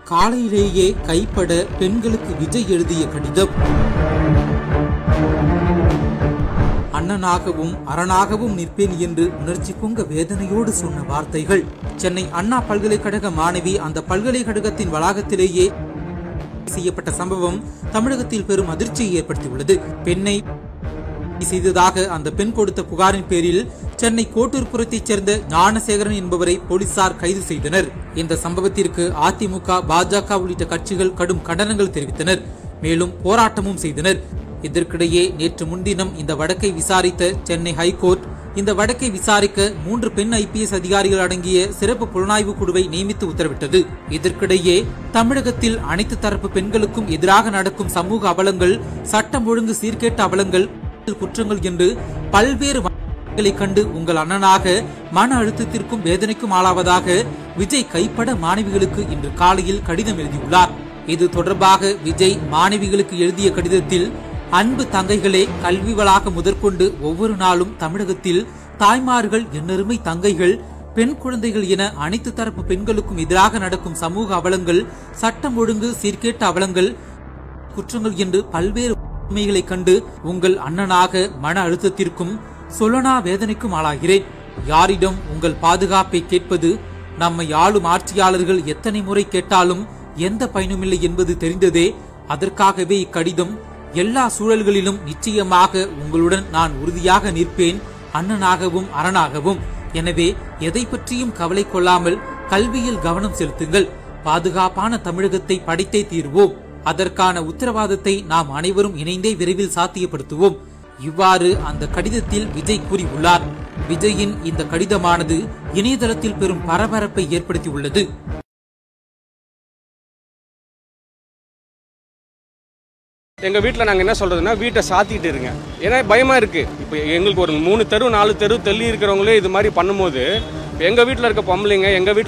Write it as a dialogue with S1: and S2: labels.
S1: காலையிலேயே கைப்பட பெண்களுக்கு விஜய் எழுதிய கடிதம். அண்ணனாகவும் அரணாகவும் நிற்பேன் என்று உணர்ச்சி பொங்க வேதனையோடு சொன்ன வார்த்தைகள். சென்னை அண்ணா பல்கலைக்கழக மாணவி அந்த பல்கலைக்கழகத்தின் வளாகத்திலேயே செய்யப்பட்ட சம்பவம் தமிழகத்தில் பெரும் அதிர்ச்சியை ஏற்படுத்தியுள்ளது. பெண்ணை செய்ததாக அந்த பெண் கொடுத்த புகாரின் பேரில் சென்னை கோட்டூர்புரத்தைச் சேர்ந்த ஞானசேகரன் என்பவரை போலீசார் கைது செய்தனர். இந்த சம்பவத்திற்கு அதிமுக, பாஜக உள்ளிட்ட கட்சிகள் கடும் கண்டனங்கள் தெரிவித்தனர். மேலும் போராட்டமும் செய்தனர். இதற்கிடையே நேற்று முன்தினம் இந்த வழக்கை விசாரித்த சென்னை ஹைகோர்ட் இந்த வழக்கை விசாரிக்க 3 பெண் IPS அதிகாரிகள் அடங்கிய சிறப்பு புலனாய்வு குழுவை நியமித்து உத்தரவிட்டது. இதற்கிடையே தமிழகத்தில் அனைத்து தரப்பு பெண்களுக்கும் எதிராக நடக்கும் சமூக அவலங்கள், சட்டம் ஒழுங்கு சீர்கேட்ட அவலங்கள், குற்றங்கள் என்று பல்வேறு கண்டு உங்கள் அண்ணனாக மன அழுத்தத்திற்கும் வேதனைக்கும் ஆளாவதாக விஜய் கைப்பட மாணவிகளுக்கு இன்று காலையில் கடிதம் எழுதியுள்ளார். இது தொடர்பாக விஜய் மாணவிகளுக்கு எழுதிய கடிதத்தில், அன்பு தங்கைகளே, கல்வி வளாக முதற்கொண்டு ஒவ்வொரு நாளும் தமிழகத்தில் தாய்மார்கள், எண்ணருமை தங்கைகள், பெண் குழந்தைகள் என அனைத்து தரப்பு பெண்களுக்கும் எதிராக நடக்கும் சமூக அவலங்கள், சட்டம் ஒழுங்கு சீர்கேட்ட அவலங்கள், குற்றங்கள் என்று பல்வேறு உண்மைகளை கண்டு உங்கள் அண்ணனாக மன அழுத்தத்திற்கும் சொல்லனா வேதனைக்கும் ஆளாகிறேன். யாரிடம் உங்கள் பாதுகாப்பை கேட்பது? நம்மை ஆளும் ஆட்சியாளர்கள் எத்தனை முறை கேட்டாலும் எந்த பயனுமில்லை என்பது தெரிந்ததே. அதற்காகவே இக்கடிதம். எல்லா சூழல்களிலும் நிச்சயமாக உங்களுடன் நான் உறுதியாக நிற்பேன், அண்ணனாகவும் அரணாகவும். எனவே எதை பற்றியும் கவலை கொள்ளாமல் கல்வியில் கவனம் செலுத்துங்கள். பாதுகாப்பான தமிழகத்தை படைத்தே தீர்வோம். அதற்கான உத்தரவாதத்தை நாம் அனைவரும் இணைந்தே விரைவில் சாத்தியப்படுத்துவோம். இவ்வாறு அந்த கடிதத்தில் விஜய் கூறியுள்ளார். விஜயின் இந்த கடிதமானது இணையதளத்தில் பெரும் பரபரப்பை ஏற்படுத்தியுள்ளது.
S2: எங்கள் வீட்டில் நாங்கள் என்ன சொல்கிறதுனா, வீட்டை சாத்திட்டு இருங்க. ஏன்னா பயமாக இருக்குது. இப்போ எங்களுக்கு ஒரு 3 தெரு 4 தெரு தள்ளி இருக்கிறவங்களே இது மாதிரி பண்ணும்போது, எங்கள் வீட்டில் இருக்க பொம்பளைங்க, எங்கள் வீட்டில்